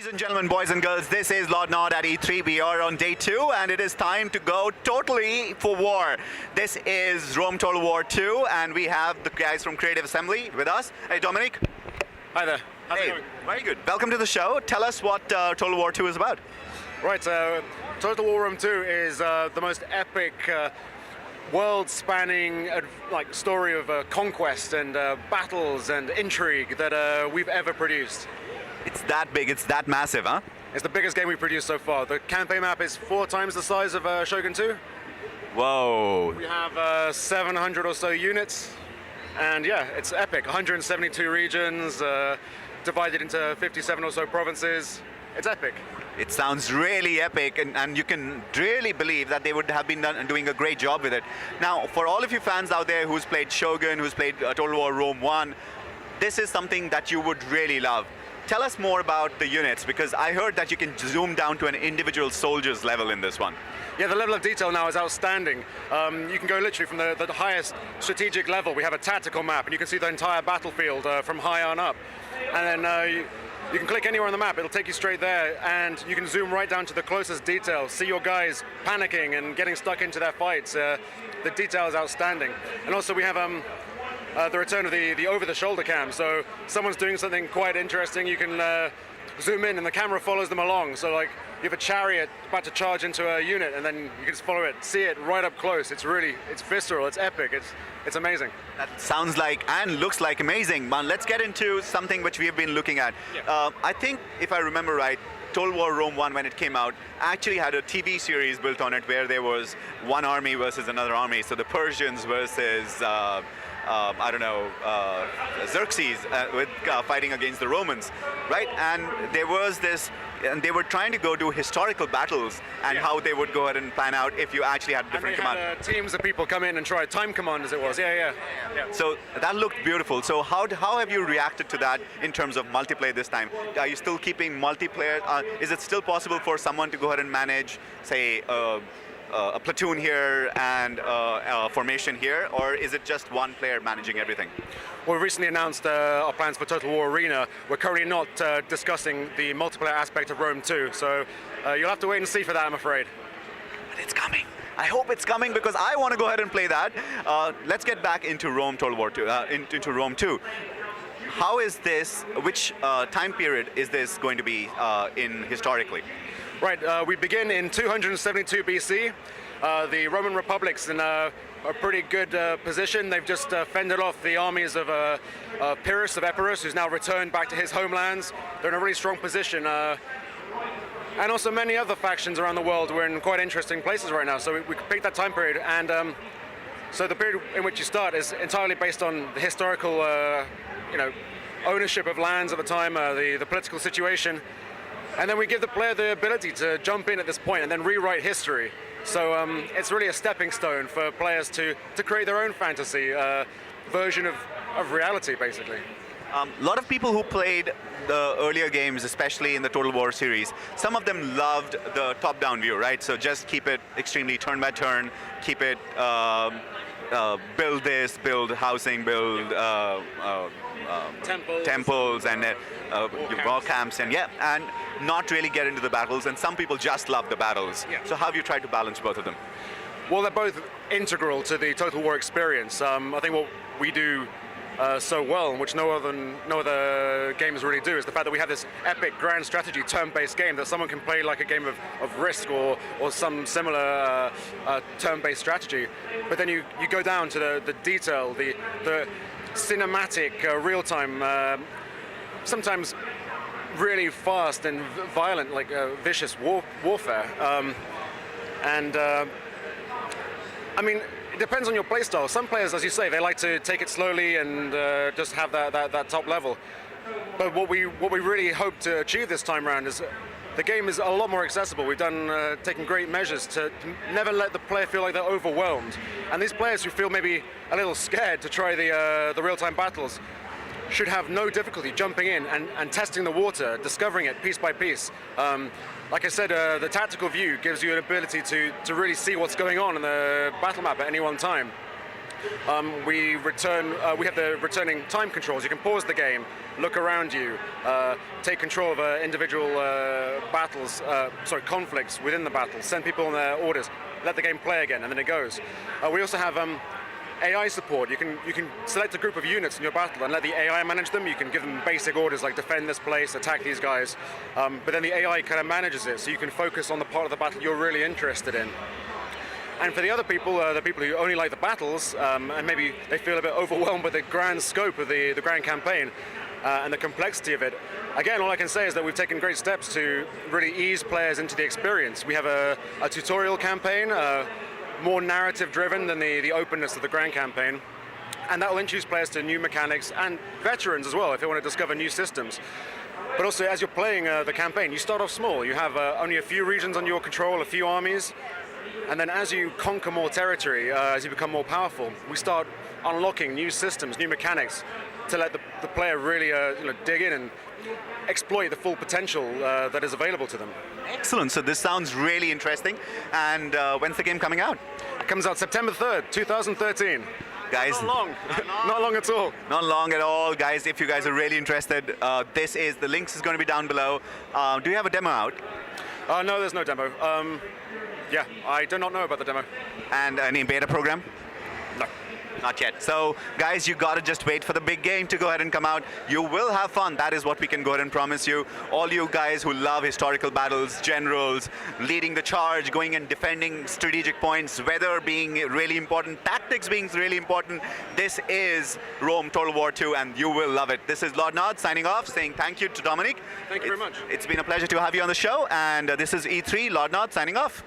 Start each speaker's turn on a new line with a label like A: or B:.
A: Ladies and gentlemen, boys and girls, this is Lord Nod at E3. We are on day 2 and it is time to go totally for war. This is Rome Total War 2 and we have the guys from Creative Assembly with us. Hey Dominic.
B: Hi there. How's it
A: Hey,
B: going?
A: very good. Welcome to the show. Tell us what Total War 2 is about.
B: Right, Total War Rome 2 is the most epic world-spanning story of conquest and battles and intrigue that we've ever produced.
A: It's that big, it's that massive, huh?
B: It's the biggest game we've produced so far. The campaign map is 4 times the size of Shogun 2.
A: Whoa.
B: We have 700 or so units, and yeah, it's epic. 172 regions, divided into 57 or so provinces. It's epic.
A: It sounds really epic, and you can really believe that they would have been doing a great job with it. Now, for all of you fans out there who's played Shogun, who's played Total War Rome 1, this is something that you would really love. Tell us more about the units, because I heard that you can zoom down to an individual soldier's level in this one.
B: Yeah, the level of detail now is outstanding. You can go literally from the highest strategic level. We have a tactical map, and you can see the entire battlefield from high on up. And then you can click anywhere on the map, it'll take you straight there, and you can zoom right down to the closest detail, see your guys panicking and getting stuck into their fights. The detail is outstanding. And also we have the return of the over-the-shoulder cam, so someone's doing something quite interesting, you can zoom in and the camera follows them along. So like, you have a chariot about to charge into a unit and then you can just follow it, see it right up close. It's visceral, it's epic, it's amazing.
A: That sounds like and looks like amazing. Man, let's get into something which we have been looking at.
B: Yeah.
A: I think, if I remember right, Total War Rome 1, when it came out, actually had a TV series built on it where there was one army versus another army. So the Persians versus I don't know, Xerxes with fighting against the Romans, right? And there was this, and they were trying to go do historical battles and how they would go ahead and plan out if you actually had different
B: and they
A: command.
B: had, teams of people come in and try time command as it was. Yeah.
A: So that looked beautiful. So how have you reacted to that in terms of multiplayer this time? Are you still keeping multiplayer? Is it still possible for someone to go ahead and manage, say, a platoon here and a formation here, or is it just one player managing everything?
B: Well, we recently announced our plans for Total War Arena. We're currently not discussing the multiplayer aspect of Rome 2, so you'll have to wait and see for that, I'm afraid.
A: But it's coming. I hope it's coming because I want to go ahead and play that. Let's get back into Rome Total War 2, into Rome 2. How is this, which time period is this going to be in historically?
B: Right, we begin in 272 BC. The Roman Republic's in a pretty good position. They've just fended off the armies of Pyrrhus of Epirus, who's now returned back to his homelands. They're in a really strong position. And also many other factions around the world. We're in quite interesting places right now, so we picked that time period. And so the period in which you start is entirely based on the historical ownership of lands at the time, the political situation. And then we give the player the ability to jump in at this point and then rewrite history. So it's really a stepping stone for players to create their own fantasy version of reality, basically.
A: A lot of people who played the earlier games, especially in the Total War series, some of them loved the top-down view, right? So just keep it extremely turn by turn, keep it build this, build housing, build temples and war camps, and and not really get into the battles. And some people just love the battles.
B: Yeah.
A: So how have you tried to balance both of them?
B: Well, they're both integral to the Total War experience. I think what we do so well, and which no other games really do, is the fact that we have this epic grand strategy turn-based game that someone can play like a game of Risk or some similar turn-based strategy. But then you go down to the detail, the cinematic, real-time, sometimes really fast and violent, like vicious warfare. I mean, it depends on your playstyle. Some players, as you say, they like to take it slowly and just have that top level. But what we really hope to achieve this time around is the game is a lot more accessible. We've taken great measures to never let the player feel like they're overwhelmed. And these players who feel maybe a little scared to try the real-time battles should have no difficulty jumping in and testing the water, discovering it piece by piece. Like I said, the tactical view gives you an ability to really see what's going on in the battle map at any one time. we have the returning time controls. You can pause the game, look around you, take control of individual conflicts within the battle, send people on their orders, let the game play again, and then it goes. We also have AI support. You can select a group of units in your battle and let the AI manage them. You can give them basic orders like defend this place, attack these guys, but then the AI kind of manages it, so you can focus on the part of the battle you're really interested in. And for the other people, the people who only like the battles, and maybe they feel a bit overwhelmed by the grand scope of the grand campaign and the complexity of it, again, all I can say is that we've taken great steps to really ease players into the experience. We have a tutorial campaign, more narrative driven than the openness of the grand campaign, and that will introduce players to new mechanics and veterans as well if they want to discover new systems. But also, as you're playing the campaign, you start off small. You have only a few regions under your control, a few armies, and then as you conquer more territory, as you become more powerful, we start unlocking new systems, new mechanics to let the player really dig in and exploit the full potential that is available to them.
A: Excellent. So this sounds really interesting. And when's the game coming out?
B: It comes out September 3rd, 2013.
A: Guys,
B: not long. Not long at all.
A: Not long at all, guys. If you guys are really interested, the links is going to be down below. Do you have a demo out?
B: No, there's no demo. Yeah, I do not know about the demo.
A: And any beta program?
B: No.
A: Not yet. So, guys, you gotta just wait for the big game to go ahead and come out. You will have fun. That is what we can go ahead and promise you. All you guys who love historical battles, generals, leading the charge, going and defending strategic points, weather being really important, tactics being really important. This is Rome Total War 2, and you will love it. This is Lord Nod signing off, saying thank you to Dominic.
B: Thank you very much.
A: It's been a pleasure to have you on the show, and this is E3 Lord Nod signing off.